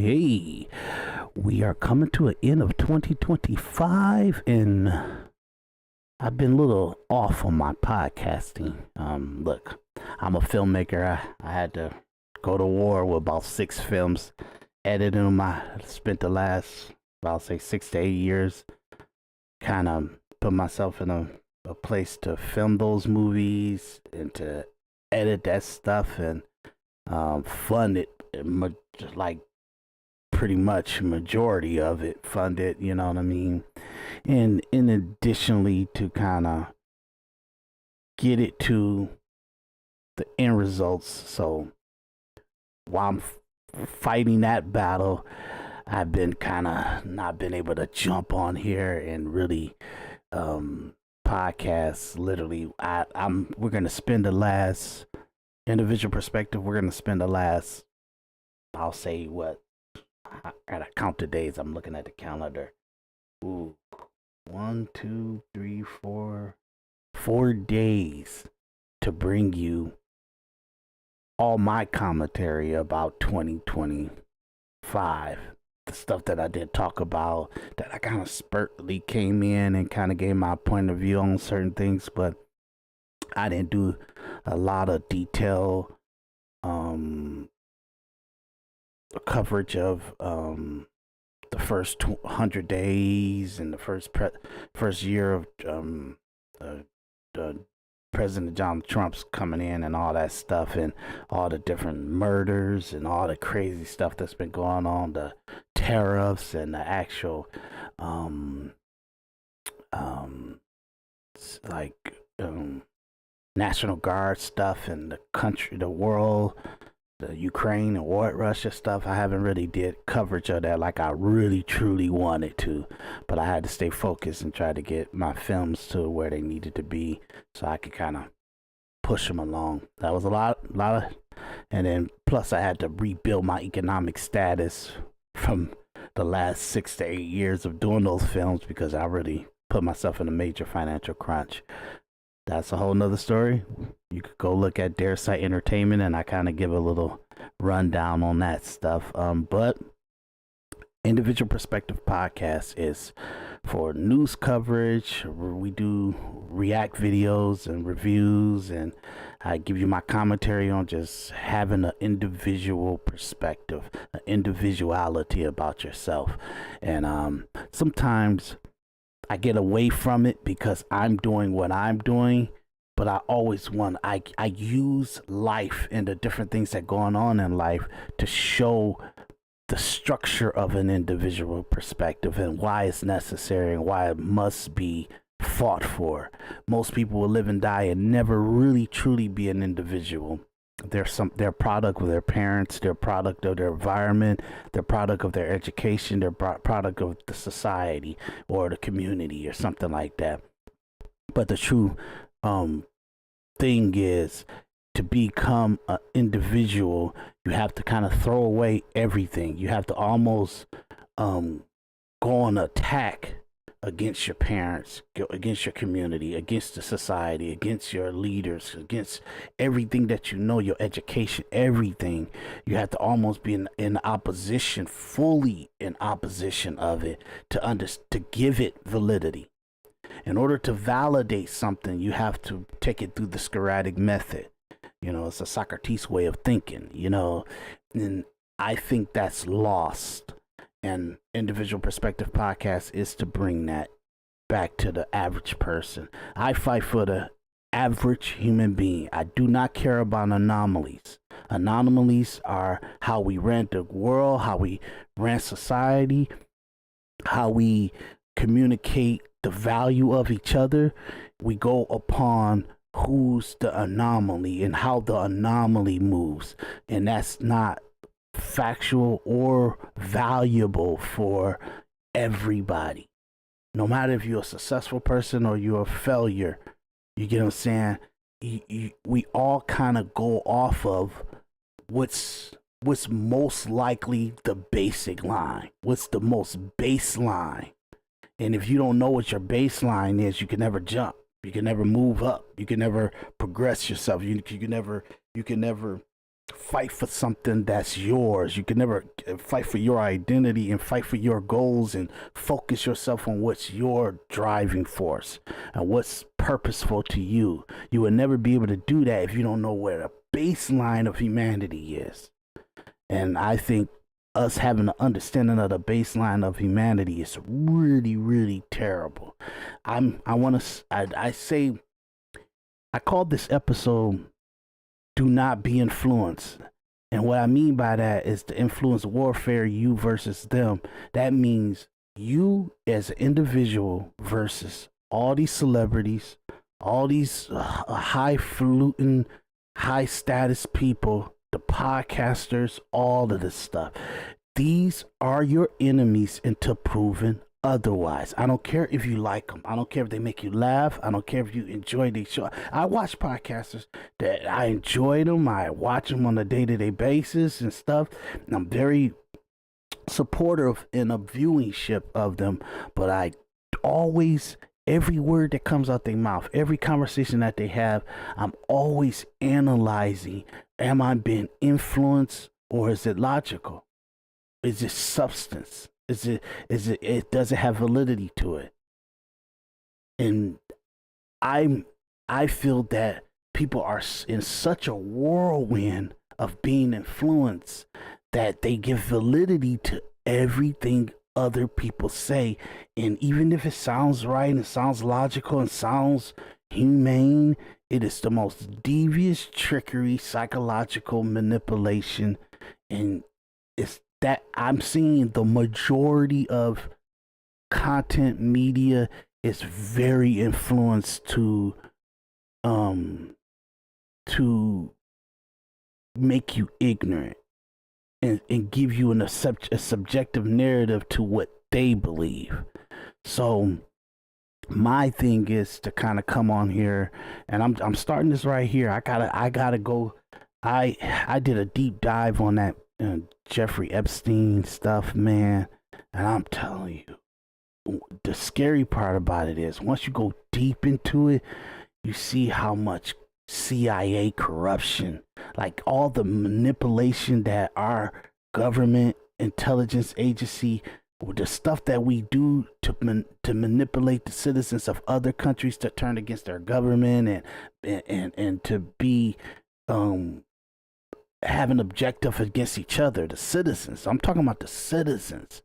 Hey, we are coming to an end of 2025, and I've been a little off on my podcasting. Look, I'm a filmmaker. I had to go to war with about 6 films, editing them. I spent the last, I'll say, 6 to 8 years, kind of put myself in a place to film those movies and to edit that stuff and fund it, like pretty much majority of it funded, you know what I mean? And in additionally to kind of get it to the end results. So while I'm fighting that battle, I've been kind of not been able to jump on here and really podcast. Literally, we're gonna spend the last individual perspective. We're gonna spend the last, I'll say, what, I gotta count the days. I'm looking at the calendar. Ooh, 1, 2, 3, 4 days to bring you all my commentary about 2025. The stuff that I did talk about, that I kind of spurtly came in and kind of gave my point of view on certain things, but I didn't do a lot of detail coverage of the first 100 days and the first year of President John Trump's coming in and all that stuff, and all the different murders and all the crazy stuff that's been going on, the tariffs and the actual National Guard stuff and the country, the world, the Ukraine and war at Russia stuff. I haven't really did coverage of that like I really truly wanted to, but I had to stay focused and try to get my films to where they needed to be so I could kind of push them along. That was a lot of, and then plus I had to rebuild my economic status from the last 6 to 8 years of doing those films, because I really put myself in a major financial crunch. That's a whole nother story. You could go look at Daris D Entertainment, and I kind of give a little rundown on that stuff. But Individual Perspective Podcast is for news coverage. We do react videos and reviews, and I give you my commentary on just having an individual perspective, an individuality about yourself. And sometimes I get away from it because I'm doing what I'm doing, but I always I use life and the different things that going on in life to show the structure of an individual perspective and why it's necessary and why it must be fought for. Most people will live and die and never really truly be an individual. They're a product of their parents, they're a product of their environment, they're a product of their education, they're a product of the society or the community or something like that. But the true thing is, to become an individual, you have to kind of throw away everything. You have to almost go on attack against your parents, against your community, against the society, against your leaders, against everything that you know, your education, everything. You have to almost be in opposition, fully in opposition of it, to give it validity. In order to validate something, you have to take it through the Socratic method. You know, it's a Socrates way of thinking, you know, and I think that's lost. And Individual Perspective Podcast is to bring that back to the average person. I fight for the average human being. I do not care about anomalies. Anomalies are how we ran the world, how we ran society, how we communicate the value of each other. We go upon who's the anomaly and how the anomaly moves. And that's not factual or valuable for everybody. No matter if you're a successful person or you're a failure, you get what I'm saying? We all kind of go off of what's most likely the basic line. What's the most baseline? And if you don't know what your baseline is, you can never jump. You can never move up. You can never progress yourself. You can never fight for something that's yours. You can never fight for your identity and fight for your goals and focus yourself on what's your driving force and what's purposeful to you. You will never be able to do that if you don't know where the baseline of humanity is. And I think us having an understanding of the baseline of humanity is really, really terrible. I called this episode "Do Not Be Influenced." And what I mean by that is the influence warfare, you versus them. That means you as an individual versus all these celebrities, all these highfalutin, high status people, the podcasters, all of this stuff. These are your enemies until proven otherwise. I don't care if you like them. I don't care if they make you laugh. I don't care if you enjoy the show. I watch podcasters that I enjoy them. I watch them on a day-to-day basis and stuff. And I'm very supportive in a viewingship of them, but I always, every word that comes out their mouth, every conversation that they have, I'm always analyzing. Am I being influenced, or is it logical? Is it substance? It does it have validity to it? And I feel that people are in such a whirlwind of being influenced that they give validity to everything other people say. And even if it sounds right and sounds logical and sounds humane, it is the most devious trickery, psychological manipulation. And it's that I'm seeing the majority of content media is very influenced to make you ignorant and give you a subjective narrative to what they believe. So my thing is to kind of come on here, and I'm starting this right here. I gotta go. I did a deep dive on that Jeffrey Epstein stuff, man, and I'm telling you, the scary part about it is once you go deep into it, you see how much CIA corruption, like all the manipulation that our government intelligence agency, the stuff that we do to manipulate the citizens of other countries to turn against their government and to be have an objective against each other, the citizens. I'm talking about the citizens.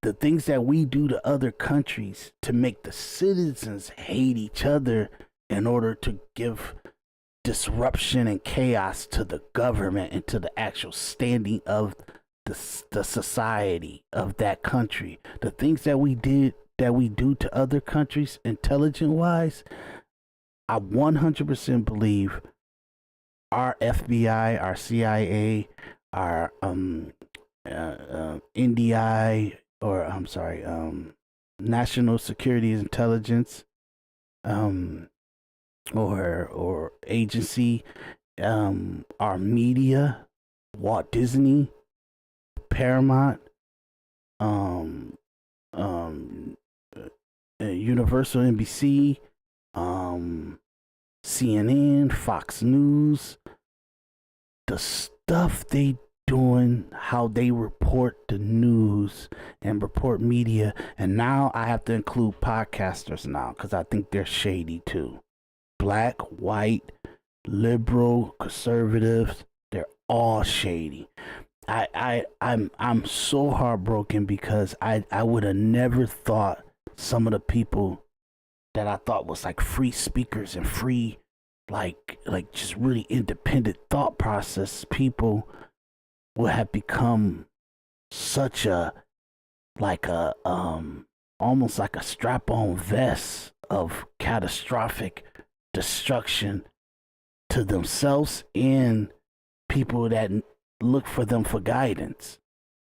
The things that we do to other countries to make the citizens hate each other in order to give disruption and chaos to the government and to the actual standing of the society of that country. The things that we do to other countries intelligent wise, I 100% believe our FBI, our CIA, our NDI, or I'm sorry, National Security Intelligence, or agency, our media, Walt Disney, Paramount, Universal NBC, CNN, Fox News, the stuff they doing, how they report the news and report media. And now I have to include podcasters now because I think they're shady too. Black, white, liberal, conservative, they're all shady. I'm so heartbroken because I would have never thought some of the people that I thought was like free speakers and free like just really independent thought process people would have become such a almost like a strap-on vest of catastrophic destruction to themselves and people that look for them for guidance.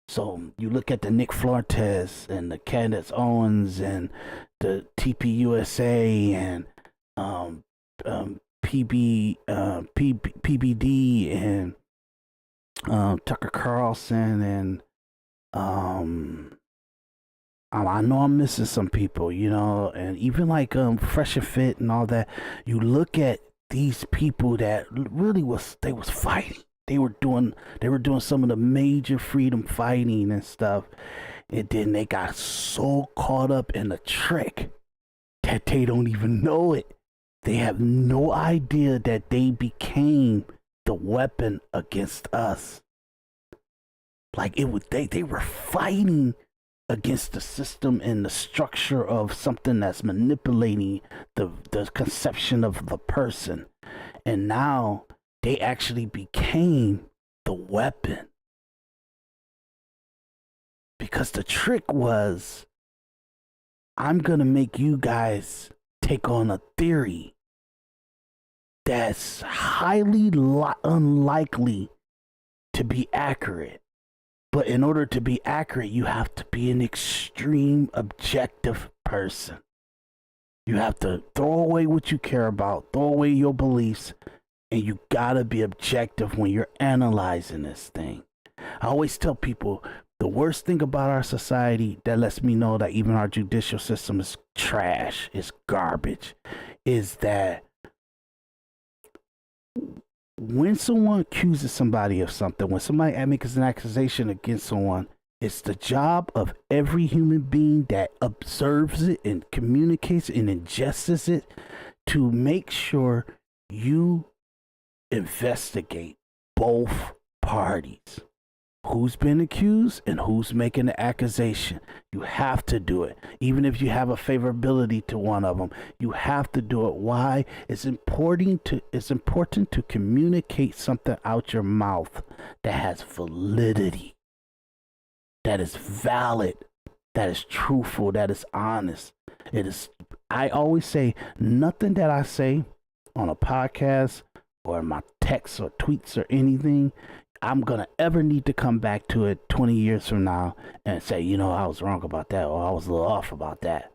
So you look at the Nick Flortes and the Candace Owens and the TPUSA and PBD and Tucker Carlson and I know I'm missing some people, you know, and even like Fresh and Fit and all that. You look at these people that really was fighting. They were doing some of the major freedom fighting and stuff. And then they got so caught up in the trick that they don't even know it. They have no idea that they became the weapon against us. Like it was, they were fighting against the system and the structure of something that's manipulating the conception of the person. And now they actually became the weapon. Because the trick was, I'm going to make you guys take on a theory that's highly unlikely to be accurate. But in order to be accurate, you have to be an extreme objective person. You have to throw away what you care about, throw away your beliefs, and you gotta be objective when you're analyzing this thing. I always tell people, the worst thing about our society that lets me know that even our judicial system is trash, is garbage, is that when someone accuses somebody of something, when somebody makes an accusation against someone, it's the job of every human being that observes it and communicates and ingests it to make sure you investigate both parties. Who's been accused and who's making the accusation. You have to do it. Even if you have a favorability to one of them, you have to do it. Why? It's important to communicate something out your mouth that has validity, that is valid, that is truthful, that is honest. I always say, nothing that I say on a podcast or in my texts or tweets or anything, I'm going to ever need to come back to it 20 years from now and say, I was wrong about that, or I was a little off about that.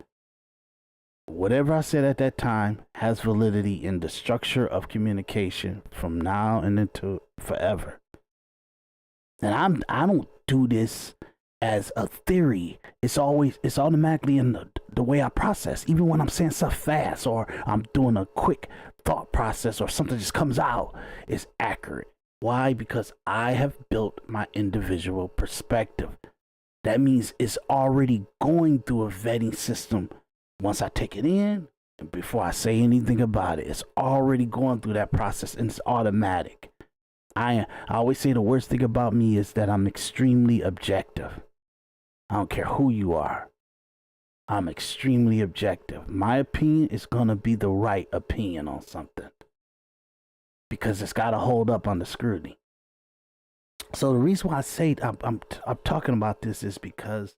Whatever I said at that time has validity in the structure of communication from now and into forever. And I don't do this as a theory. It's automatically in the way I process. Even when I'm saying stuff fast or I'm doing a quick thought process or something just comes out, it's accurate. Why? Because I have built my individual perspective. That means it's already going through a vetting system. Once I take it in, and before I say anything about it, it's already going through that process and it's automatic. I always say the worst thing about me is that I'm extremely objective. I don't care who you are. I'm extremely objective. My opinion is going to be the right opinion on something, because it's got to hold up under scrutiny. So the reason why I say I'm talking about this is because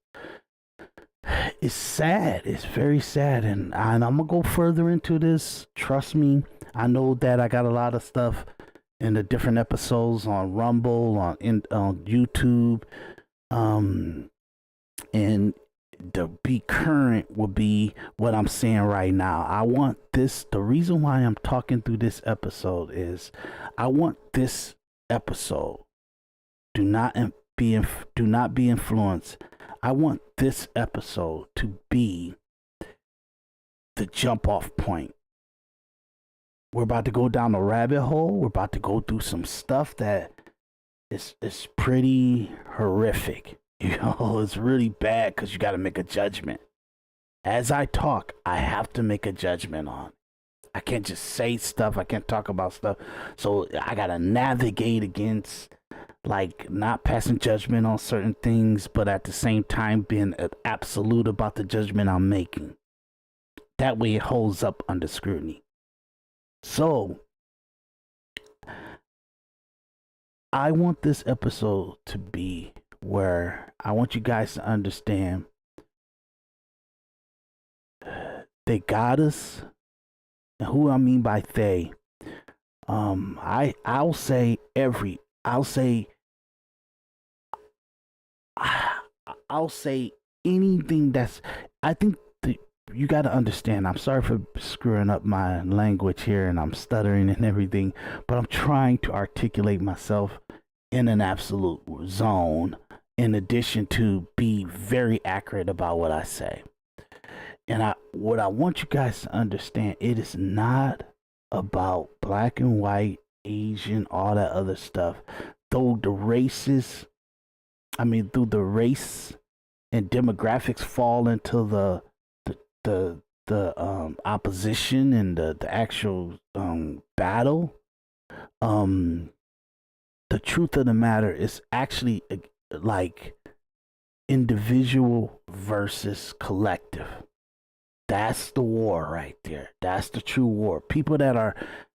it's sad. It's very sad. And I'm going to go further into this. Trust me. I know that I got a lot of stuff in the different episodes on Rumble, on YouTube. And to be current will be what I'm saying right now. I want this. The reason why I'm talking through this episode is I want this episode. Do not be influenced. I want this episode to be the jump off point. We're about to go down a rabbit hole. We're about to go through some stuff that is pretty horrific. It's really bad because you got to make a judgment. As I talk, I have to make a judgment on. I can't just say stuff. I can't talk about stuff. So I got to navigate against, like, not passing judgment on certain things, but at the same time being absolute about the judgment I'm making. That way it holds up under scrutiny. So I want this episode to be where I want you guys to understand they got us. And who I mean by they, I'll say anything that's, I think you got to understand, I'm sorry for screwing up my language here and I'm stuttering and everything, but I'm trying to articulate myself in an absolute zone, in addition to be very accurate about what I say. And what I want you guys to understand, it is not about black and white Asian, all that other stuff. Though the races, through the race and demographics fall into the opposition and the actual battle. The truth of the matter is actually like individual versus collective. That's the war right there. That's the true war. People that are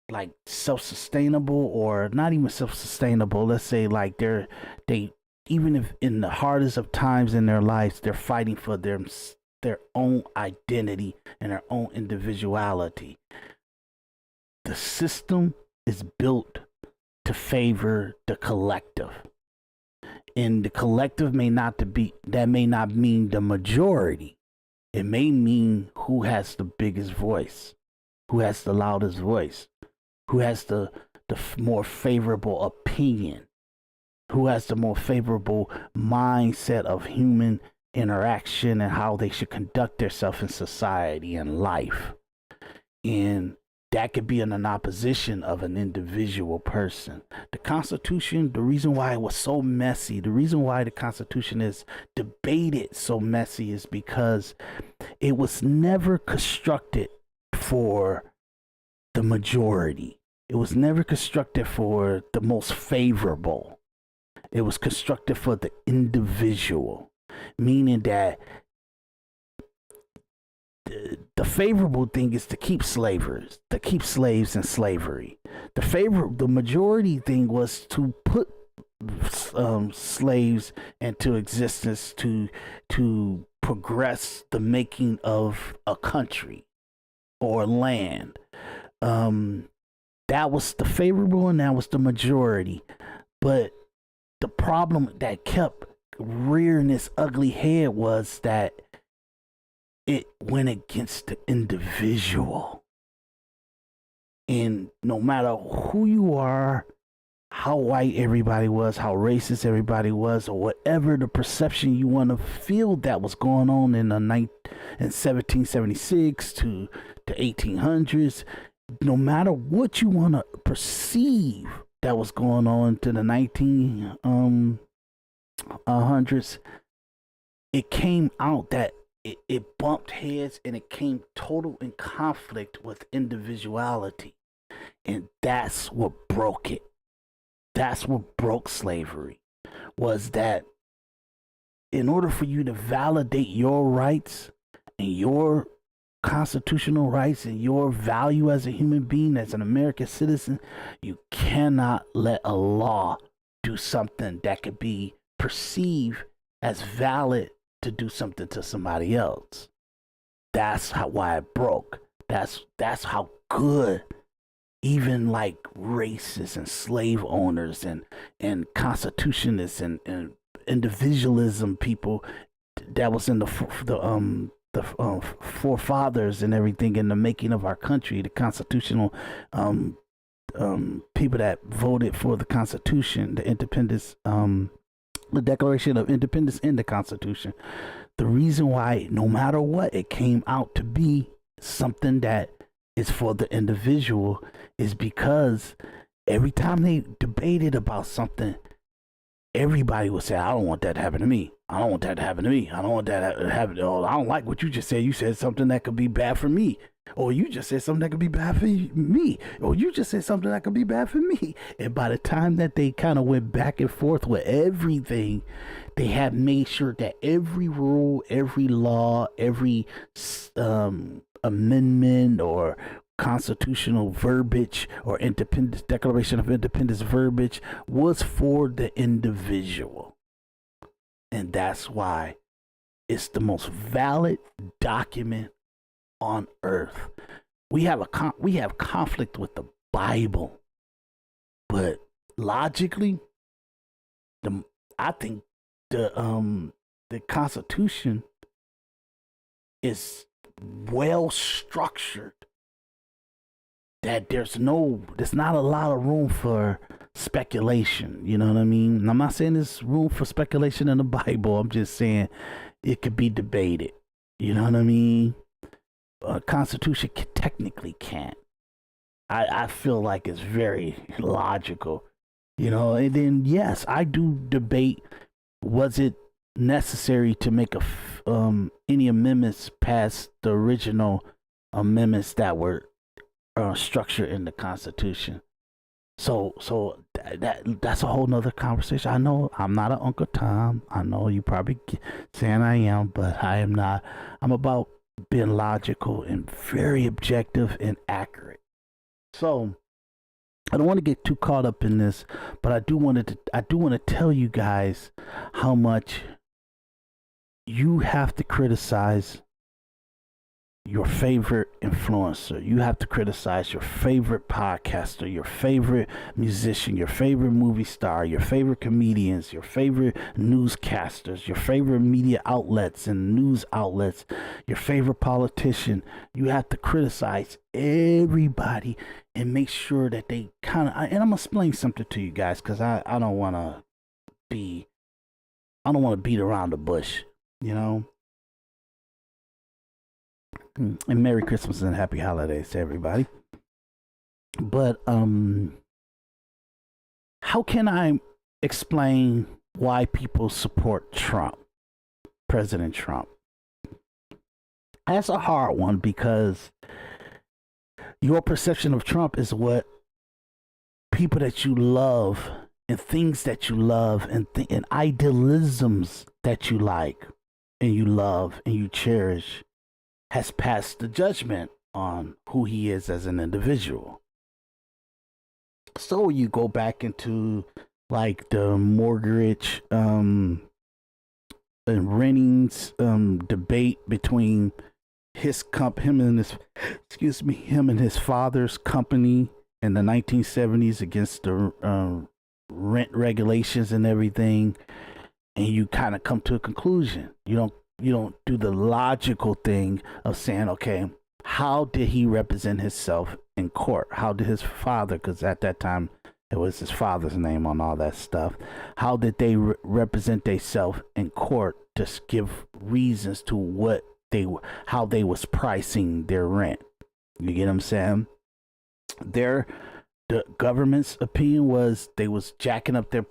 like self-sustainable or not even self-sustainable, let's say like they even if in the hardest of times in their lives, they're fighting for their own identity and their own individuality. The system is built to favor the collective. And the collective may not mean the majority. It may mean who has the biggest voice, who has the loudest voice, who has the more favorable opinion, who has the more favorable mindset of human interaction and how they should conduct themselves in society and life. And that could be in an opposition of an individual person. The Constitution, the reason why it was so messy, the reason why the Constitution is debated so messy is because it was never constructed for the majority. It was never constructed for the most favorable. It was constructed for the individual, meaning that the favorable thing is to keep slaves in slavery. The majority thing was to put slaves into existence to progress the making of a country or land. That was the favorable and that was the majority. But the problem that kept rearing its ugly head was that it went against the individual. And no matter who you are, how white everybody was, how racist everybody was, or whatever the perception you want to feel that was going on in 1776 to the 1800s, no matter what you want to perceive that was going on to the 1900s, it came out that it bumped heads and it came total in conflict with individuality. And that's what broke it. That's what broke slavery, was that in order for you to validate your rights and your constitutional rights and your value as a human being, as an American citizen, you cannot let a law do something that could be perceived as valid to do something to somebody else. That's why it broke. That's how good even like racists and slave owners and constitutionists and individualism people that was in the forefathers and everything in the making of our country, the constitutional people that voted for the Constitution, the independence, the Declaration of Independence in the Constitution. The reason why, no matter what, it came out to be something that is for the individual is because every time they debated about something, everybody would say, I don't want that to happen to me. I don't want that to happen to me. I don't want that to happen. Oh, I don't like what you just said. You said something that could be bad for me. Or you just said something that could be bad for me. Or you just said something that could be bad for me. And by the time that they kind of went back and forth with everything, they had made sure that every rule, every law, every amendment or constitutional verbiage or independence Declaration of Independence verbiage was for the individual. And that's why it's the most valid document on earth. We have conflict with the Bible, but logically, I think the Constitution is well structured, that there's not a lot of room for speculation. You know what I mean? And I'm not saying there's room for speculation in the Bible. I'm just saying it could be debated. You know what I mean? Constitution technically can't. I feel like it's very logical, and then yes, I do debate, was it necessary to make any amendments past the original amendments that were structured in the Constitution. So that's a whole nother conversation. I know I'm not an Uncle Tom. I know you probably saying I am, but I am not. I'm about being logical and very objective and accurate. So I don't want to get too caught up in this, but I do want to tell you guys how much you have to criticize your favorite influencer. You have to criticize your favorite podcaster, your favorite musician, your favorite movie star, your favorite comedians, your favorite newscasters, your favorite media outlets and news outlets, your favorite politician. You have to criticize everybody and make sure that they and I'm gonna explain something to you guys, because I don't want to beat around the bush, And Merry Christmas and Happy Holidays to everybody. But how can I explain why people support Trump, President Trump? That's a hard one, because your perception of Trump is what people that you love and things that you love and idealisms that you like and you love and you cherish has passed the judgment on who he is as an individual. So you go back into like the mortgage and rentings debate between him and his father's company in the 1970s against the rent regulations and everything, and you kind of come to a conclusion. You don't do the logical thing of saying, okay, how did he represent himself in court? How did his father, because at that time it was his father's name on all that stuff, how did they represent themselves in court to give reasons to how they was pricing their rent? You get what I'm saying? The government's opinion was they was jacking up their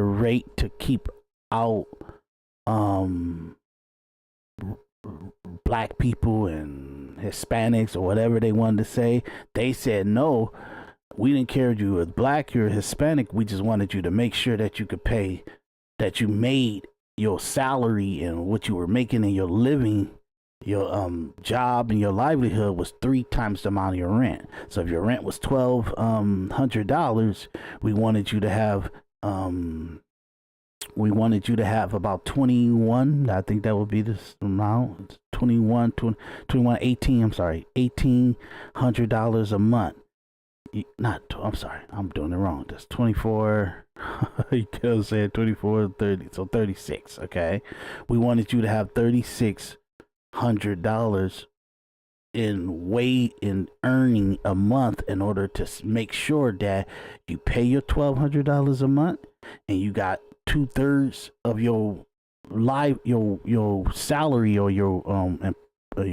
rate to keep out black people and Hispanics or whatever they wanted to say. They said, no, we didn't care if you were black, you're Hispanic. We just wanted you to make sure that you could pay, that you made your salary and what you were making in your living, your job and your livelihood was 3 times the amount of your rent. So if your rent was $1,200, we wanted you to have about 21, I think that would be this amount, $1,800 a month. I'm sorry, I'm doing it wrong. That's 24, you could say 24, 30, so 36, okay? We wanted you to have $3,600 in earning a month in order to make sure that you pay your $1,200 a month and you got 2/3 of your salary or your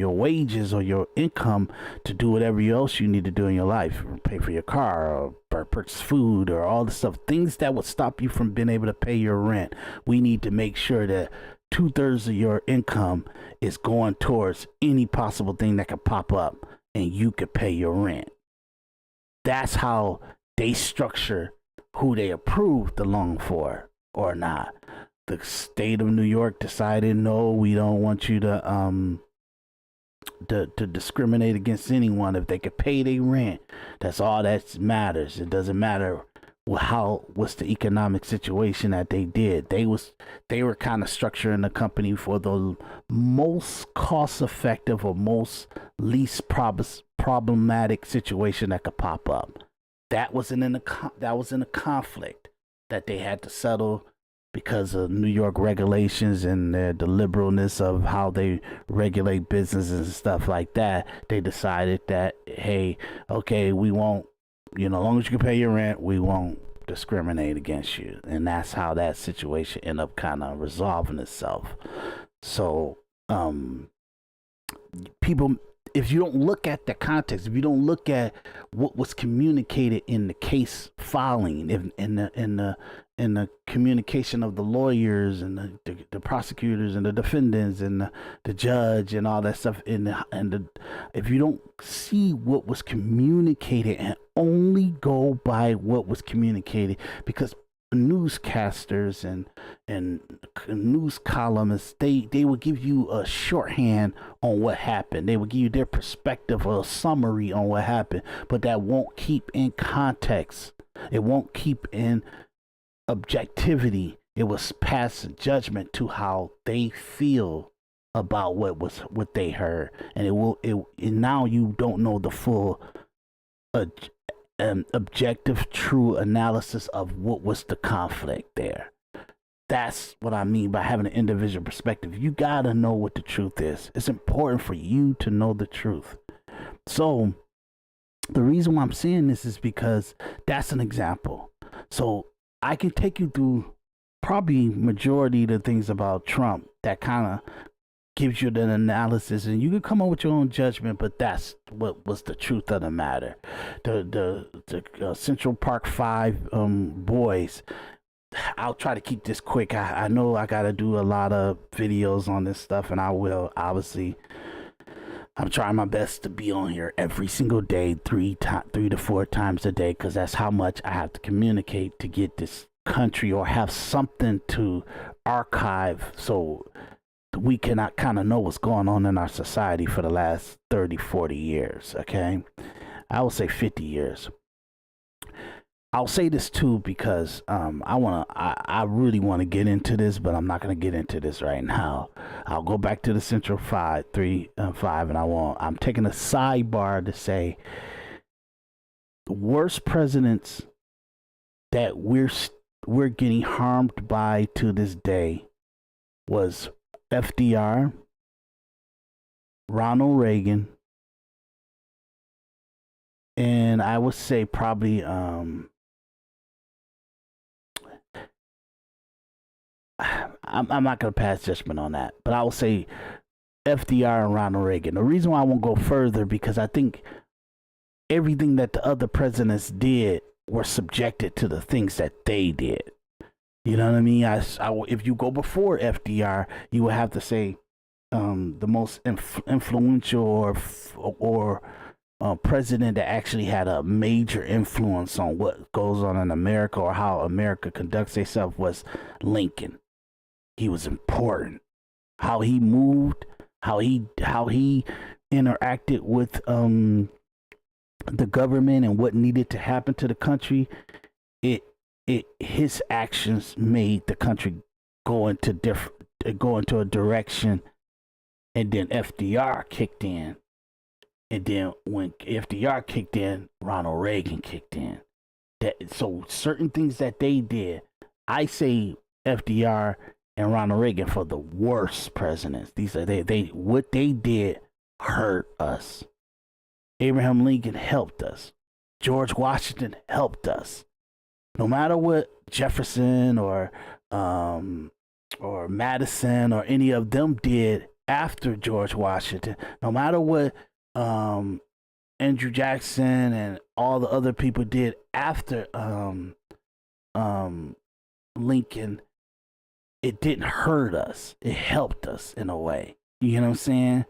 wages or your income to do whatever else you need to do in your life, pay for your car or purchase food or all the stuff, things that would stop you from being able to pay your rent. We need to make sure that 2/3 of your income is going towards any possible thing that could pop up and you could pay your rent. That's how they structure who they approve the loan for or not. The state of New York decided, no, we don't want you to discriminate against anyone. If they could pay their rent, that's all that matters. It doesn't matter what's the economic situation that they did. They were kind of structuring the company for the most cost effective or least problematic situation that could pop up. That was in a conflict that they had to settle because of New York regulations and the liberalness of how they regulate businesses and stuff like that. They decided that, hey, okay, we won't, as long as you can pay your rent, we won't discriminate against you. And that's how that situation ended up kind of resolving itself. So people if you don't look at the context, if you don't look at what was communicated in the case filing, in the communication of the lawyers and the prosecutors and the defendants and the judge and all that stuff, if you don't see what was communicated and only go by what was communicated, because newscasters and news columnists, they will give you a shorthand on what happened. They will give you their perspective or a summary on what happened, but that won't keep in context. It won't keep in objectivity. It was pass judgment to how they feel about what they heard, and and now you don't know the full objective, true analysis of what was the conflict there. That's what I mean by having an individual perspective. You gotta know what the truth is. It's important for you to know the truth. So the reason why I'm saying this is because that's an example. So I can take you through probably majority of the things about Trump that kind of gives you the analysis, and you can come up with your own judgment, but that's what was the truth of the matter. The Central Park Five boys. I'll try to keep this quick. I know I gotta do a lot of videos on this stuff, and I will. Obviously, I'm trying my best to be on here every single day, 3 to 4 times a day, because that's how much I have to communicate to get this country, or have something to archive, so we cannot kind of know what's going on in our society for the last 30, 40 years, okay? I will say 50 years. I'll say this too because I really want to get into this, but I'm not going to get into this right now. I'll go back to the Central 3 and 5, and I'm taking a sidebar to say the worst presidents that we're getting harmed by to this day was FDR, Ronald Reagan, and I would say probably I'm not going to pass judgment on that, but I will say FDR and Ronald Reagan. The reason why I won't go further, because I think everything that the other presidents did were subjected to the things that they did. You know what I mean? If you go before FDR, you would have to say the most influential or president that actually had a major influence on what goes on in America or how America conducts itself was Lincoln. He was important. How he moved, how he interacted with the government and what needed to happen to the country. His actions made the country go into a direction, and then FDR kicked in, and then when FDR kicked in, Ronald Reagan kicked in. So certain things that they did, I say FDR and Ronald Reagan for the worst presidents. These are what they did hurt us. Abraham Lincoln helped us. George Washington helped us. No matter what Jefferson or Madison or any of them did after George Washington, no matter what Andrew Jackson and all the other people did after Lincoln, it didn't hurt us. It helped us in a way. You know what I'm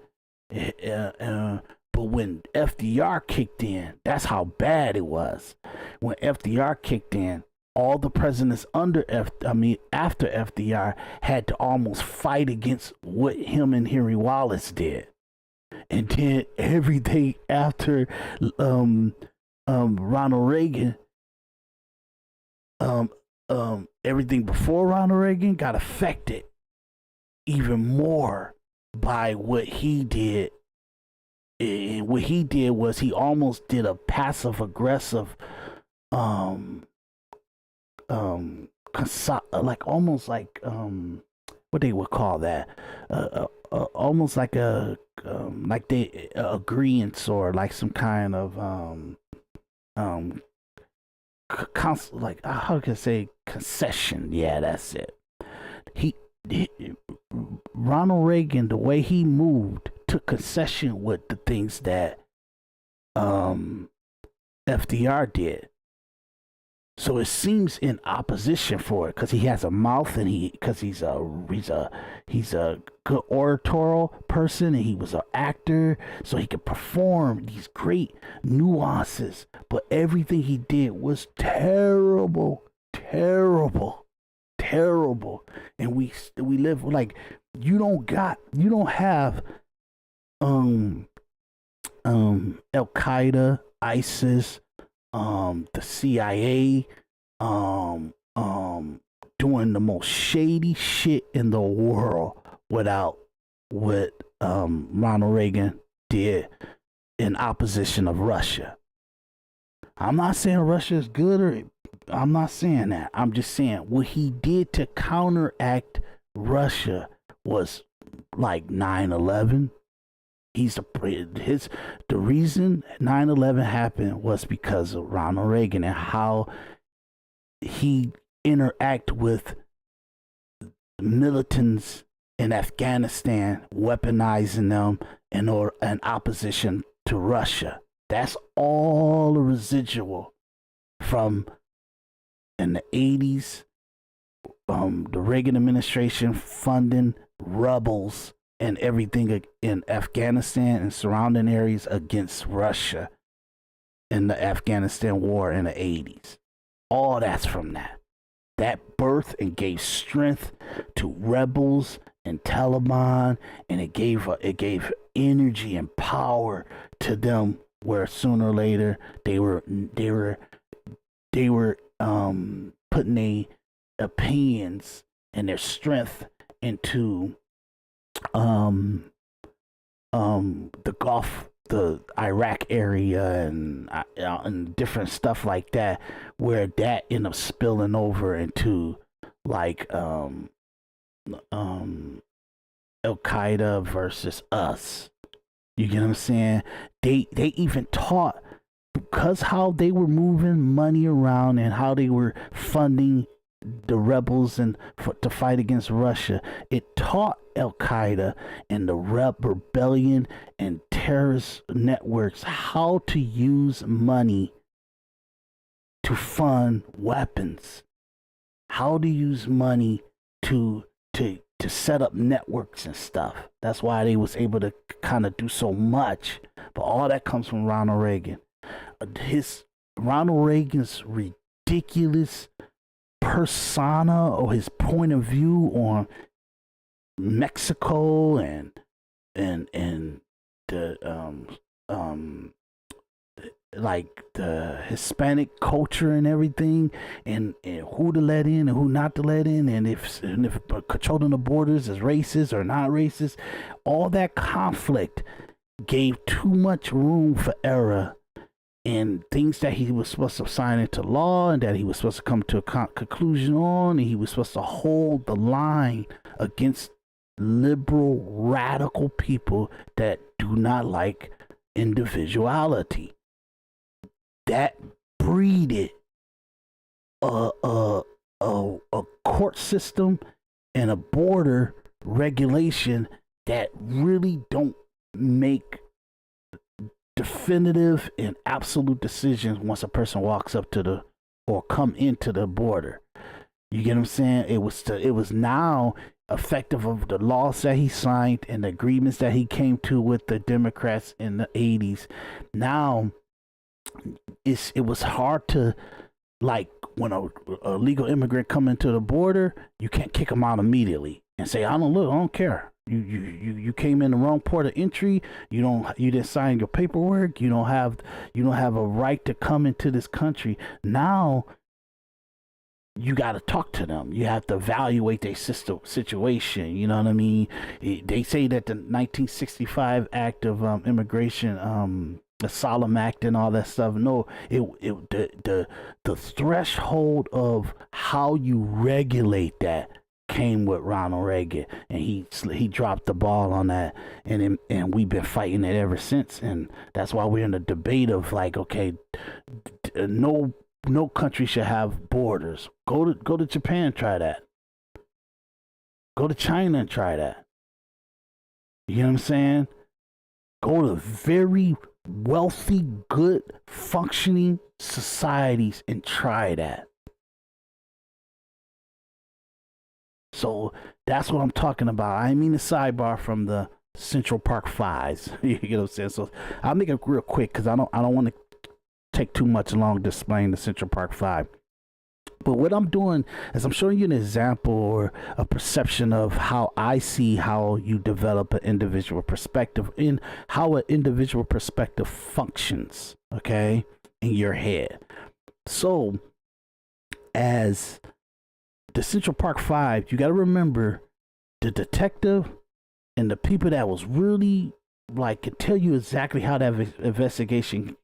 saying? But when FDR kicked in, that's how bad it was. When FDR kicked in, all the presidents after FDR had to almost fight against what him and Henry Wallace did. And then everything after Ronald Reagan, everything before Ronald Reagan got affected even more by what he did. And what he did was he almost did a passive aggressive what they would call that, almost like a like they agreeance, or like some kind of like how can I say, concession. Yeah, that's it. Ronald Reagan, the way he moved took concession with the things that FDR did. So it seems in opposition for it because he has a mouth and he's a good oratorial person and he was an actor, so he could perform these great nuances. But everything he did was terrible, and we live like you don't have Al Qaeda, ISIS, the CIA, doing the most shady shit in the world without what Ronald Reagan did in opposition of Russia. I'm not saying Russia is good, or I'm not saying that. I'm just saying what he did to counteract Russia was like 9/11. The reason 9/11 happened was because of Ronald Reagan and how he interact with militants in Afghanistan, weaponizing them in opposition to Russia. That's all the residual from in the 80s, the Reagan administration funding rebels and everything in Afghanistan and surrounding areas against Russia in the Afghanistan war in the 80s. All that's from that. That birthed and gave strength to rebels and Taliban, and it gave energy and power to them. Where sooner or later they were putting their opinions and their strength into the Gulf, the Iraq area, and different stuff like that, where that ended up spilling over into like Al Qaeda versus us. You get what I'm saying? They even taught, because how they were moving money around and how they were funding the rebels and to fight against Russia. It taught Al Qaeda and the rebellion and terrorist networks how to use money to fund weapons, how to use money to set up networks and stuff. That's why they was able to kind of do so much. But all that comes from Ronald Reagan. Ronald Reagan's ridiculous persona, or his point of view on Mexico and the like the Hispanic culture and everything, and who to let in and who not to let in, and if controlling the borders is racist or not racist, all that conflict gave too much room for error and things that he was supposed to sign into law and that he was supposed to come to a conclusion on, and he was supposed to hold the line against liberal, radical people that do not like individuality. That breeded a court system and a border regulation that really don't make definitive and absolute decisions once a person walks up to or come into the border. You get what I'm saying? It was now effective of the laws that he signed and the agreements that he came to with the Democrats in the 80s. Now it was hard to, like, when a legal immigrant come into the border, you can't kick them out immediately and say, I don't care. You came in the wrong port of entry. You didn't sign your paperwork. You don't have a right to come into this country. Now you got to talk to them. You have to evaluate their situation. You know what I mean? They say that the 1965 Act of Immigration, the Solemn Act and all that stuff. No, the threshold of how you regulate that came with Ronald Reagan, and he dropped the ball on that, and we've been fighting it ever since. And that's why we're in a debate of like, okay, no country should have borders. Go to Japan, try that. Go to China and try that. You know what I'm saying? Go to very wealthy, good, functioning societies and try that. So that's what I'm talking about. I mean the sidebar from the Central Park Fives. You know what I'm saying? So I'll make it real quick because I don't want to take too much long to explain the Central Park Five. But what I'm doing is I'm showing you an example or a perception of how I see how you develop an individual perspective in how an individual perspective functions, okay, in your head. So as the Central Park Five, you got to remember the detective and the people that was really like could tell you exactly how that investigation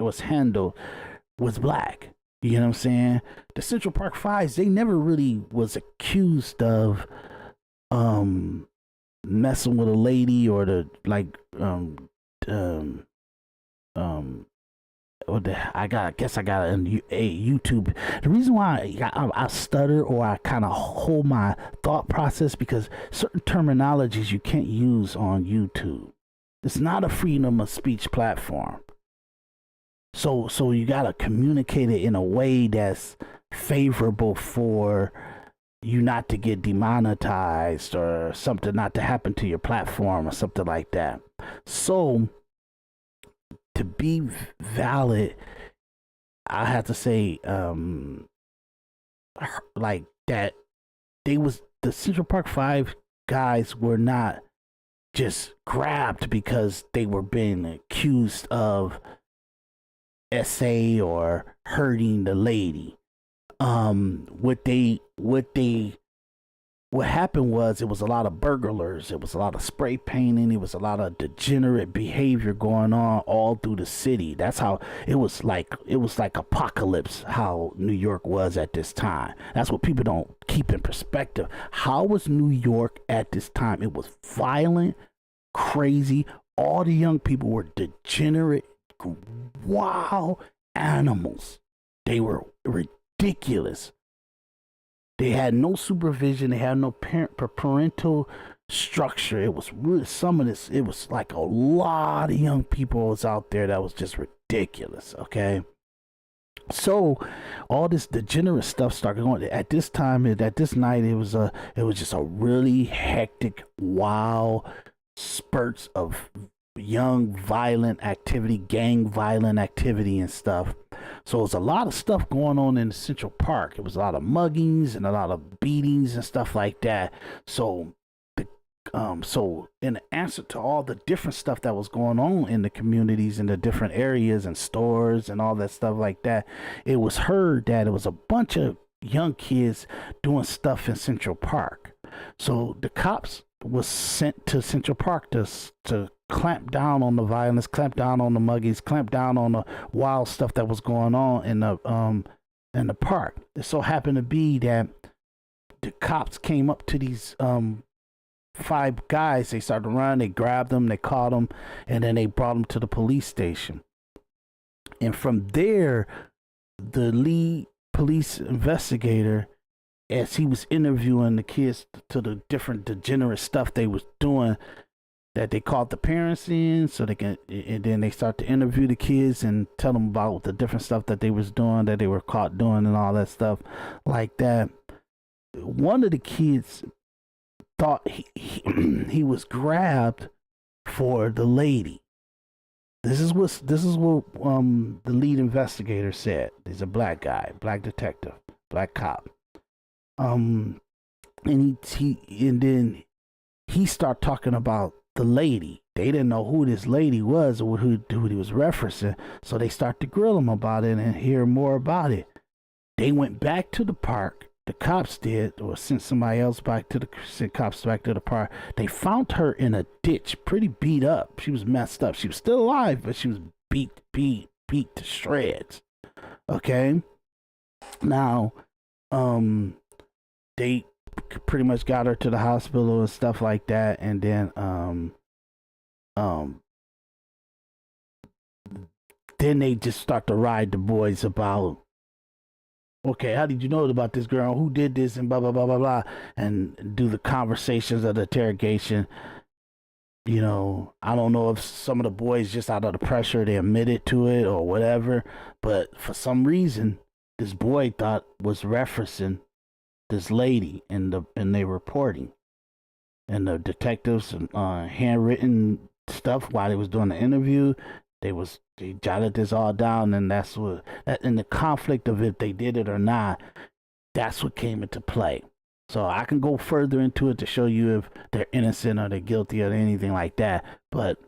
was handled was black. You know what I'm saying? The Central Park Fives, they never really was accused of messing with a lady or the like I guess I got a YouTube. The reason why I stutter or I kind of hold my thought process because certain terminologies you can't use on YouTube. It's not a freedom of speech platform. So you gotta communicate it in a way that's favorable for you not to get demonetized or something not to happen to your platform or something like that. So to be valid, I have to say, like that, the Central Park Five guys were not just grabbed because they were being accused of SA or hurting the lady. What happened was it was a lot of burglars, it was a lot of spray painting, it was a lot of degenerate behavior going on all through the city. That's how it was like apocalypse how New York was at this time. That's what people don't keep in perspective. How was New York at this time? It was violent, crazy. All the young people were degenerate, wild animals. They were ridiculous. They had no supervision. They had no parental structure. It was really some of this. It was like a lot of young people was out there that was just ridiculous. Okay, so all this degenerate stuff started going at this time. At this night, it was just a really hectic, wild spurts of young violent activity, gang violent activity and stuff. So it was a lot of stuff going on in Central Park. It was a lot of muggings and a lot of beatings and stuff like that. So so in answer to all the different stuff that was going on in the communities in the different areas and stores and all that stuff like that, it was heard that it was a bunch of young kids doing stuff in Central Park. So the cops was sent to Central Park to clamp down on the violence, clamp down on the muggings, clamp down on the wild stuff that was going on in the park. It so happened to be that the cops came up to these five guys. They started running, they grabbed them, they caught them, and then they brought them to the police station. And from there, the lead police investigator, as he was interviewing the kids to the different degenerate stuff they was doing, that they called the parents in so they can, and then they start to interview the kids and tell them about the different stuff that they was doing, that they were caught doing and all that stuff like that. One of the kids thought he was grabbed for the lady. This is what the lead investigator said. He's a black guy, black detective, black cop. And then he started talking about the lady. They didn't know who this lady was or who he was referencing, so they started to grill him about it and hear more about it. They went back to the park. The cops did, or sent somebody else back to sent cops back to the park. They found her in a ditch, pretty beat up. She was messed up. She was still alive, but she was beat to shreds. Okay. Now, they pretty much got her to the hospital and stuff like that, and then then they just start to ride the boys about, okay, how did you know about this girl? Who did this? And blah blah blah blah blah, and do the conversations of the interrogation. You know, I don't know if some of the boys just out of the pressure they admitted to it or whatever, but for some reason, this boy thought was referencing this lady in their reporting, and the detectives handwritten stuff while they was doing the interview. They jotted this all down, and that's what that in the conflict of if they did it or not. That's what came into play. So I can go further into it to show you if they're innocent or they're guilty or anything like that. But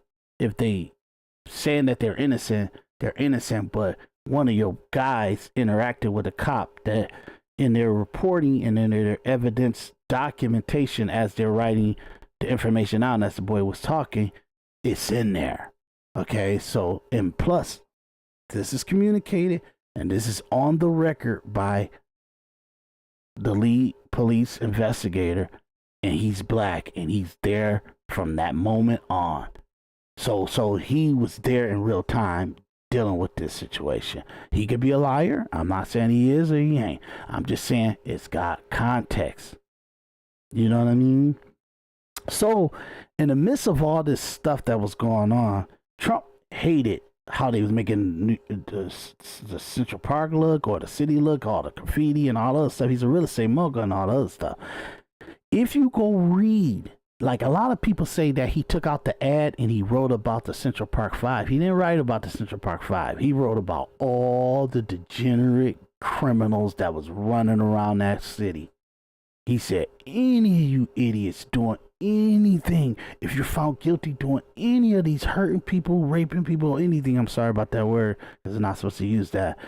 if they saying that they're innocent, they're innocent. But one of your guys interacted with a cop that in their reporting and in their evidence documentation as they're writing the information out, and as the boy was talking, it's in there. Okay, so and plus, this is communicated and this is on the record by the lead police investigator, and he's black, and he's there from that moment on. So he was there in real time dealing with this situation. He could be a liar. I'm not saying he is or he ain't. I'm just saying it's got context. You know what I mean? So in the midst of all this stuff that was going on, Trump hated how they was making the Central Park look or the city look, all the graffiti and all the other stuff. He's a real estate mogul and all the other stuff. If you go read, like a lot of people say that he took out the ad and he wrote about the Central Park Five. He didn't write about the Central Park Five. He wrote about all the degenerate criminals that was running around that city. He said, any of you idiots doing anything, if you're found guilty doing any of these hurting people, raping people, anything, I'm sorry about that word because I'm not supposed to use that,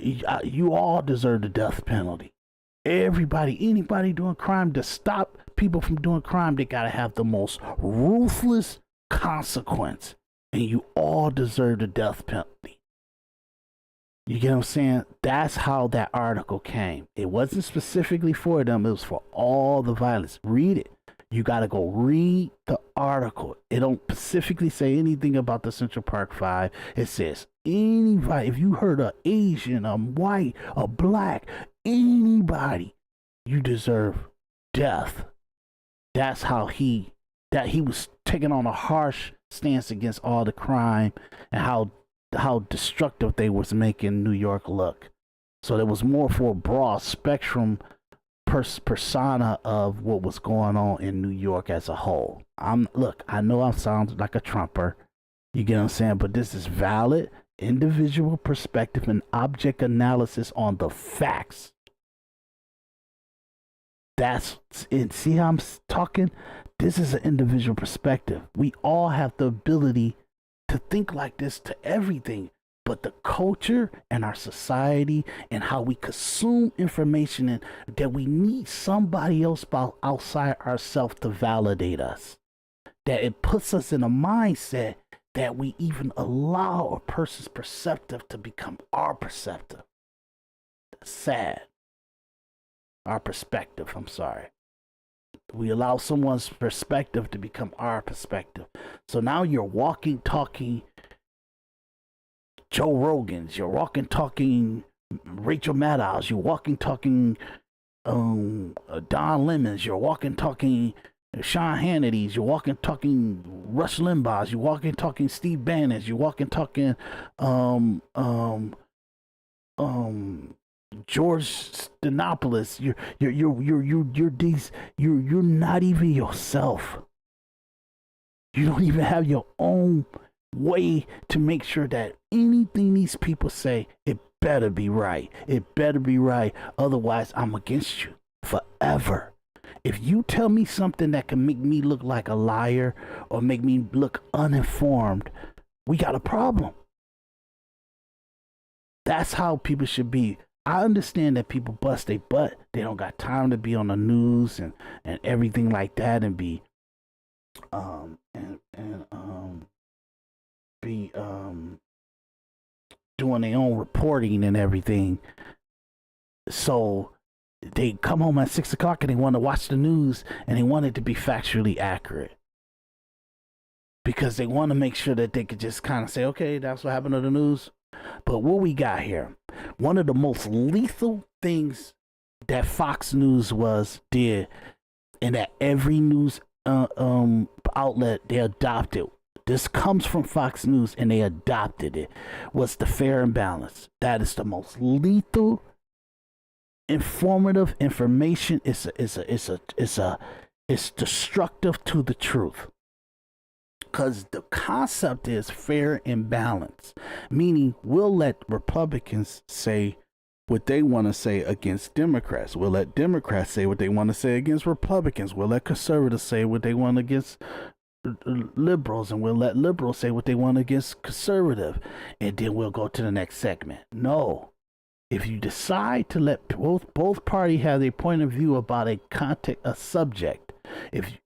you all deserve the death penalty. Everybody, anybody doing crime, to stop people from doing crime, they gotta have the most ruthless consequence, and you all deserve the death penalty. You get what I'm saying? That's how that article came. It wasn't specifically for them. It was for all the violence. Read it. You got to go read the article. It don't specifically say anything about the Central Park Five. It says anybody, if you heard a Asian, a white, a black, anybody, you deserve death. That's how he was taking on a harsh stance against all the crime and how destructive they was making New York look. So there was more for a broad spectrum persona of what was going on in New York as a whole. I know I sound like a Trumper. You get what I'm saying? But this is valid individual perspective and object analysis on the facts. That's it. See how I'm talking? This is an individual perspective. We all have the ability to think like this to everything, but the culture and our society and how we consume information, and that we need somebody else outside ourselves to validate us. That it puts us in a mindset that we even allow a person's perceptive to become our perceptive. That's sad. Our perspective, I'm sorry. We allow someone's perspective to become our perspective. So now you're walking, talking Joe Rogans, you're walking, talking Rachel Maddows, you're walking, talking Don Lemons, you're walking, talking Sean Hannity's, you're walking, talking Rush Limbaugh's, you're walking, talking Steve Bannon's, you're walking, talking George Stephanopoulos. You're not even yourself. You don't even have your own way to make sure that anything these people say, it better be right. It better be right. Otherwise, I'm against you forever. If you tell me something that can make me look like a liar or make me look uninformed, we got a problem. That's how people should be. I understand that people bust their butt. They don't got time to be on the news and everything like that and be doing their own reporting and everything. So they come home at 6 o'clock and they want to watch the news and they want it to be factually accurate. Because they want to make sure that they could just kind of say, okay, that's what happened to the news. But what we got here, one of the most lethal things that Fox News did, and that every news outlet they adopted. This comes from Fox News, and they adopted it. Was the fair and balanced? That is the most lethal, informative information. It's destructive to the truth. Because the concept is fair and balanced, meaning we'll let Republicans say what they want to say against Democrats. We'll let Democrats say what they want to say against Republicans. We'll let conservatives say what they want against liberals, and we'll let liberals say what they want against conservative, and then we'll go to the next segment. No. If you decide to let both parties have their point of view about a subject,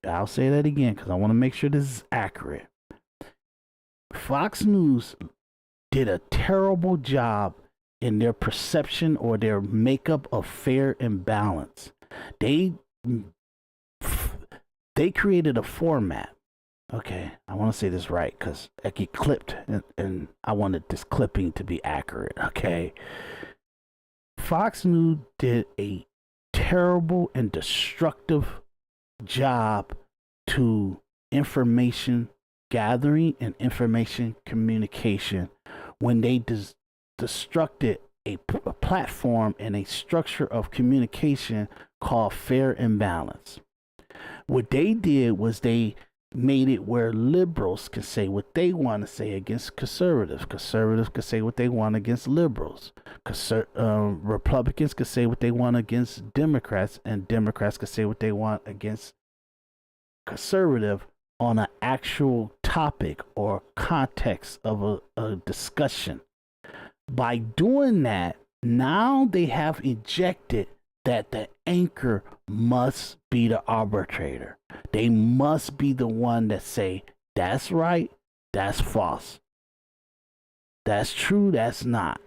I'll say that again because I want to make sure this is accurate. Fox News did a terrible job in their perception or their makeup of fair and balance. They created a format. Okay, I want to say this right because I get clipped, and I wanted this clipping to be accurate. Okay, Fox News did a terrible and destructive job to information gathering and information communication when they destructed a platform and a structure of communication called fair and balance. What they did was they made it where liberals can say what they want to say against conservatives. Conservatives can say what they want against liberals. Republicans can say what they want against Democrats, and Democrats can say what they want against conservative on an actual topic or context of a discussion. By doing that, now they have injected that the anchor must be the arbitrator. They must be the one that say, that's right, that's false. That's true, that's not.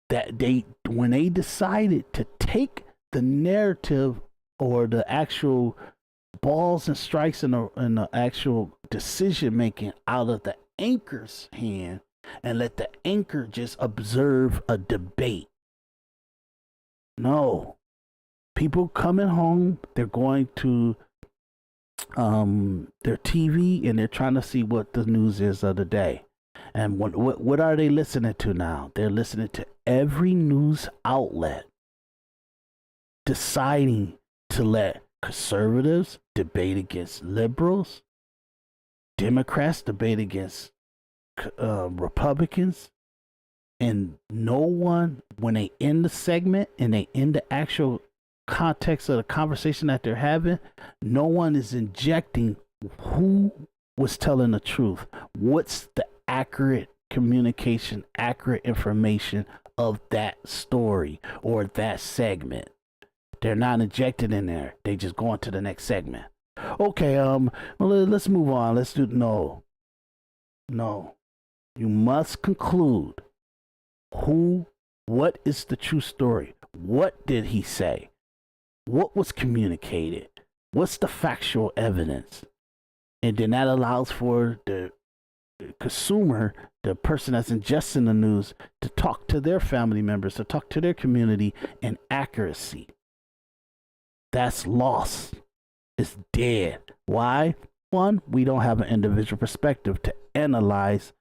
When they decided to take the narrative or the actual balls and strikes in the actual decision making out of the anchor's hand and let the anchor just observe a debate. No. People coming home, they're going to their TV and they're trying to see what the news is of the day. And what are they listening to now? They're listening to every news outlet deciding to let conservatives debate against liberals, Democrats debate against Republicans, and no one, when they end the segment and they end the actual context of the conversation that they're having, no one is injecting who was telling the truth. What's the accurate communication, accurate information of that story or that segment? They're not injected in there. They just go on to the next segment. Okay, well, let's move on. Let's do no. You must conclude what is the true story? What did he say? What was communicated? What's the factual evidence? And then that allows for the consumer, the person that's ingesting the news, to talk to their family members, to talk to their community in accuracy. That's lost. It's dead. Why? One, we don't have an individual perspective to analyze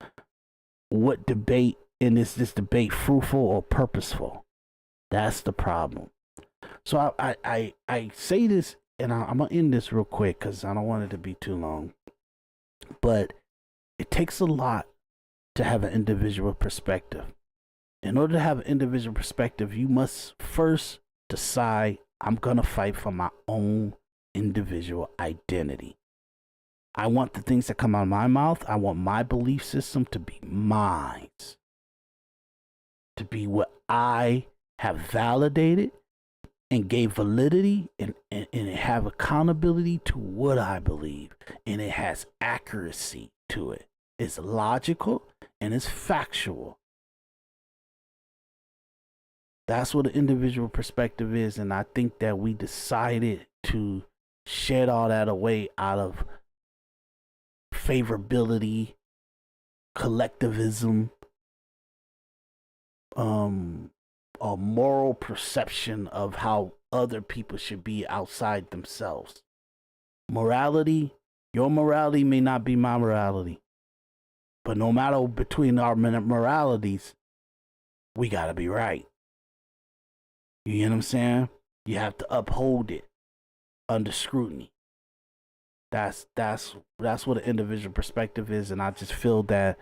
what debate, and is this debate fruitful or purposeful? That's the problem. So I say this, and I'm going to end this real quick because I don't want it to be too long. But it takes a lot to have an individual perspective. In order to have an individual perspective, you must first decide, I'm going to fight for my own individual identity. I want the things that come out of my mouth, I want my belief system to be mine, to be what I have validated and gave validity and have accountability to what I believe. And it has accuracy to it. It's logical and it's factual. That's what an individual perspective is. And I think that we decided to shed all that away out of favorability, collectivism, a moral perception of how other people should be outside themselves. Morality, your morality may not be my morality. But no matter between our moralities, we gotta be right. You know what I'm saying? You have to uphold it under scrutiny. That's what an individual perspective is, and I just feel that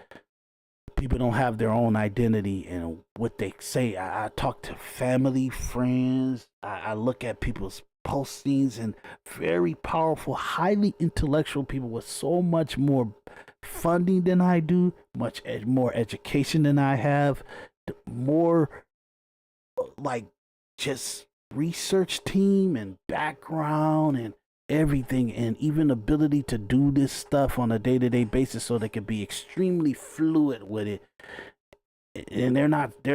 people don't have their own identity and what they say. I talk to family, friends. I look at people's postings and very powerful, highly intellectual people with so much more funding than I do, much more education than I have, more like just research team and background and everything, and even ability to do this stuff on a day-to-day basis so they can be extremely fluid with it, and they're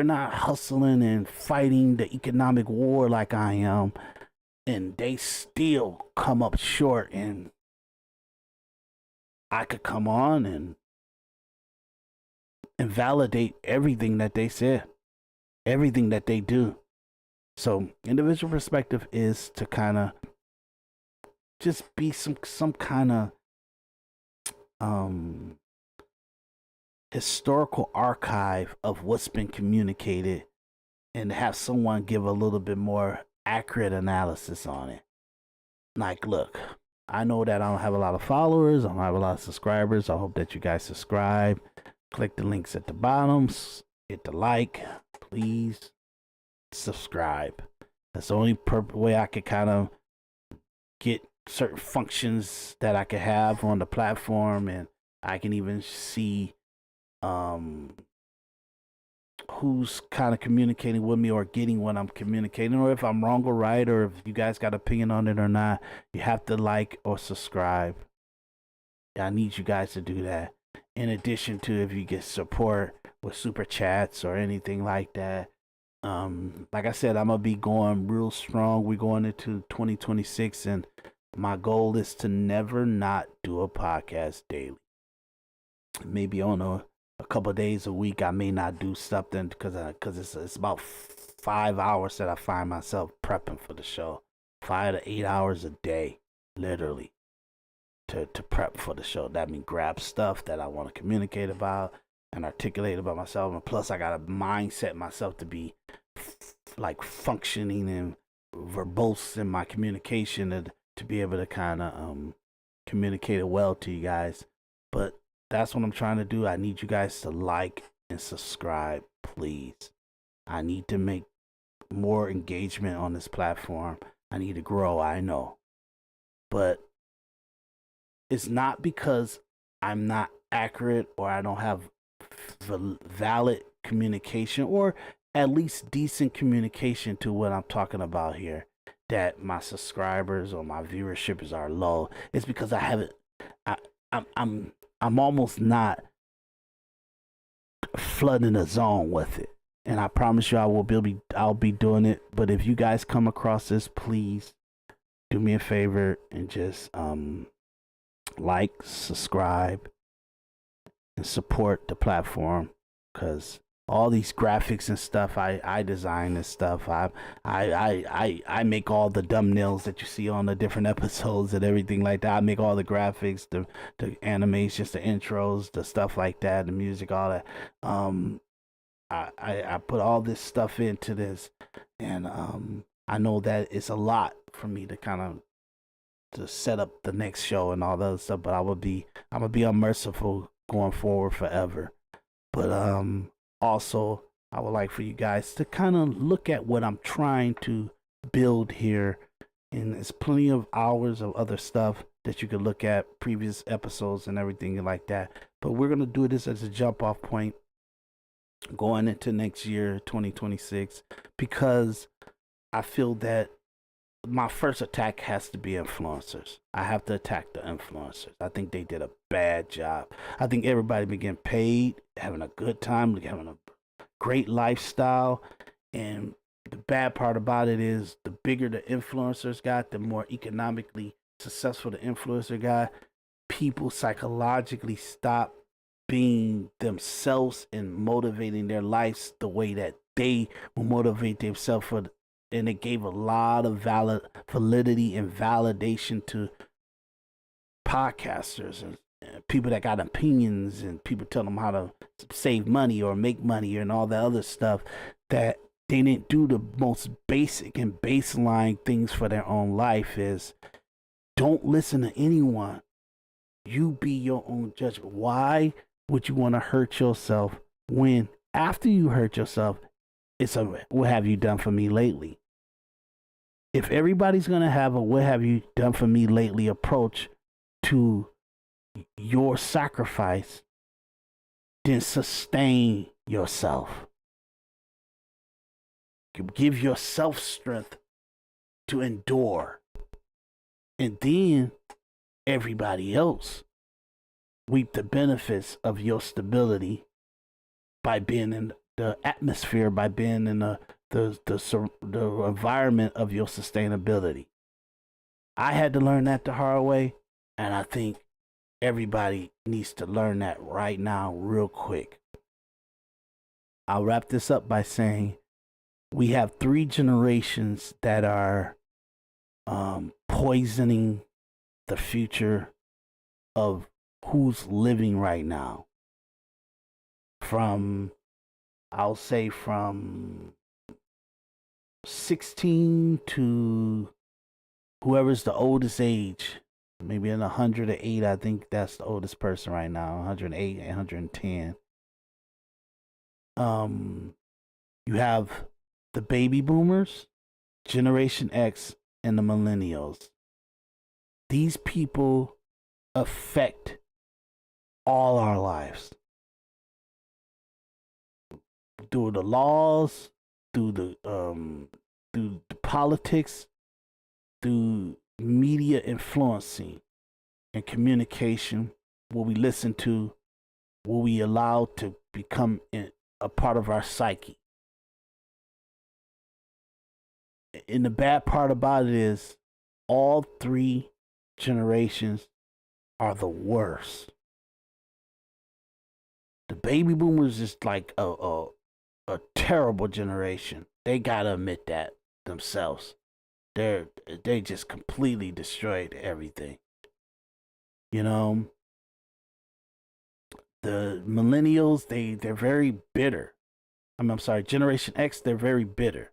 not hustling and fighting the economic war like I am, and they still come up short. And I could come on and invalidate everything that they said, everything that they do. So individual perspective is to kind of just be some kind of historical archive of what's been communicated, and have someone give a little bit more accurate analysis on it. Like, look, I know that I don't have a lot of followers, I don't have a lot of subscribers. I hope that you guys subscribe. Click the links at the bottom, hit the like, please subscribe. That's the only way I could kind of get certain functions that I could have on the platform, and I can even see who's kind of communicating with me or getting what I'm communicating, or if I'm wrong or right, or if you guys got opinion on it or not. You have to like or subscribe. I need you guys to do that. In addition to, if you get support with super chats or anything like that. Like I said, I'm gonna be going real strong. We're going into 2026, and my goal is to never not do a podcast daily. Maybe on a couple of days a week, I may not do something because it's about 5 hours that I find myself prepping for the show. 5 to 8 hours a day, literally, to prep for the show. That means grab stuff that I want to communicate about and articulate about myself, and plus I gotta mindset myself to be like functioning and verbose in my communication, and to be able to kind of communicate it well to you guys. But that's what I'm trying to do. I need you guys to like and subscribe, please. I need to make more engagement on this platform. I need to grow, I know. But it's not because I'm not accurate or I don't have valid communication, or at least decent communication to what I'm talking about here, that my subscribers or my viewership are low. It's because I haven't. I'm almost not flooding the zone with it, and I promise you I'll be doing it. But if you guys come across this, please do me a favor and just like, subscribe, and support the platform, because all these graphics and stuff, I design this stuff. I make all the thumbnails that you see on the different episodes and everything like that. I make all the graphics, the animations, the intros, the stuff like that, the music, all that. I put all this stuff into this, and I know that it's a lot for me to kind of to set up the next show and all that other stuff. But I'm gonna be unmerciful going forward forever. But also, I would like for you guys to kind of look at what I'm trying to build here. And there's plenty of hours of other stuff that you could look at, previous episodes and everything like that. But we're going to do this as a jump off point going into next year, 2026, because I feel that my first attack has to be influencers. I have to attack the influencers. I think they did a bad job. I think everybody been getting paid, having a good time, having a great lifestyle. And the bad part about it is, the bigger the influencers got, the more economically successful the influencer got, people psychologically stop being themselves and motivating their lives the way that they will motivate themselves for. And it gave a lot of validity and validation to podcasters and people that got opinions and people tell them how to save money or make money and all that other stuff, that they didn't do the most basic and baseline things for their own life. Is don't listen to anyone. You be your own judge. Why would you want to hurt yourself when after you hurt yourself, it's a what have you done for me lately? If everybody's going to have a what have you done for me lately approach to your sacrifice, then sustain yourself. Give yourself strength to endure. And then everybody else reap the benefits of your stability by being in the atmosphere, by being in the environment of your sustainability. I had to learn that the hard way, and I think everybody needs to learn that right now real quick. I'll wrap this up by saying we have 3 generations that are poisoning the future of who's living right now. I'll say from 16 to whoever's the oldest age, maybe in 108, I think that's the oldest person right now, 108, 110. You have the baby boomers, Generation X, and the millennials. These people affect all our lives. Through the laws, through the politics, through media influencing and communication, what we listen to, what we allow to become a part of our psyche. And the bad part about it is all 3 generations are the worst. The baby boomers is like a terrible generation. They gotta admit that themselves. They just completely destroyed everything. You know, the millennials, they're very bitter. I'm sorry, Generation X, they're very bitter.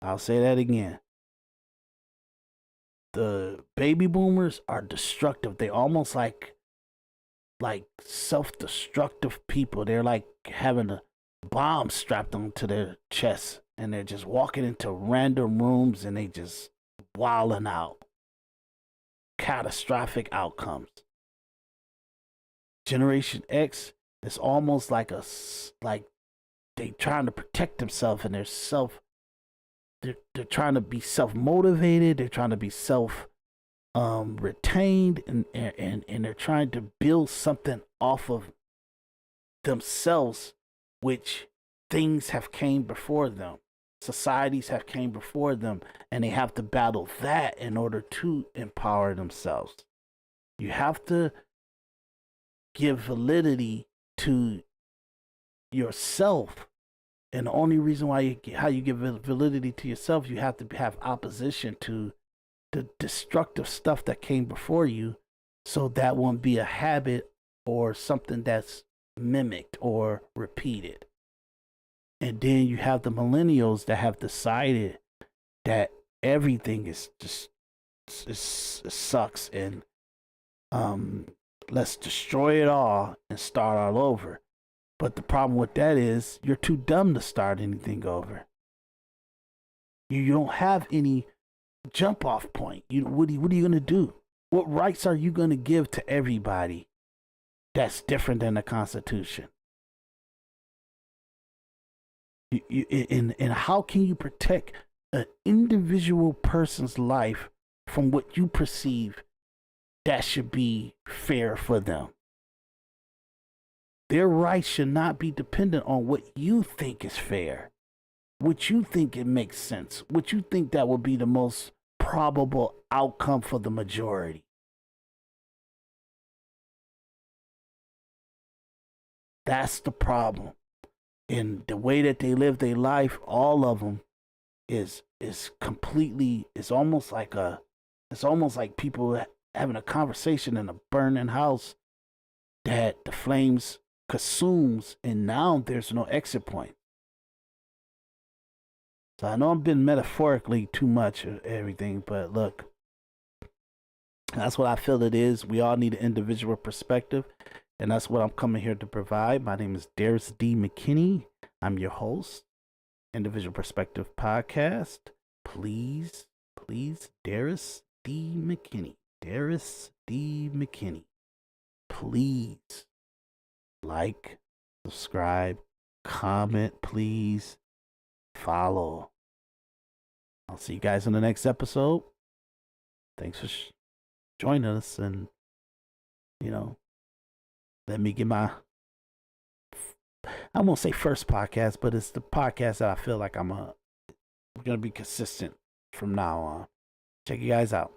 I'll say that again. The baby boomers are destructive. They almost like self-destructive people. They're like having a bomb strapped onto their chest, and they're just walking into random rooms and they just wilding out. Catastrophic outcomes. Generation X is almost like they trying to protect themselves, and they're trying to be self-motivated. They're trying to be retained, and they're trying to build something off of themselves, which things have came before them. Societies have came before them, and they have to battle that in order to empower themselves. You have to give validity to yourself. And the only reason why how you give validity to yourself, you have to have opposition to the destructive stuff that came before you, so that won't be a habit or something that's mimicked or repeated. And then you have the millennials that have decided that everything is just it sucks, and let's destroy it all and start all over. But the problem with that is you're too dumb to start anything over. You don't have any jump off point. What are you going to do? What rights are you going to give to everybody that's different than the Constitution? And how can you protect an individual person's life from what you perceive that should be fair for them? Their rights should not be dependent on what you think is fair, what you think it makes sense, what you think that would be the most probable outcome for the majority. That's the problem. And the way that they live their life, all of them, is completely. It's almost like people having a conversation in a burning house that the flames consumes, and now there's no exit point. So I know I'm being metaphorically too much of everything, but look, that's what I feel it is. We all need an individual perspective, and that's what I'm coming here to provide. My name is Daris D. McKinney. I'm your host, Individual Perspective Podcast. Please, Daris D. McKinney. Daris D. McKinney. Please like, subscribe, comment, please follow. I'll see you guys in the next episode. Thanks for joining us, and let me get my, I won't say first podcast, but it's the podcast that I feel like I'm gonna be consistent from now on. Check you guys out.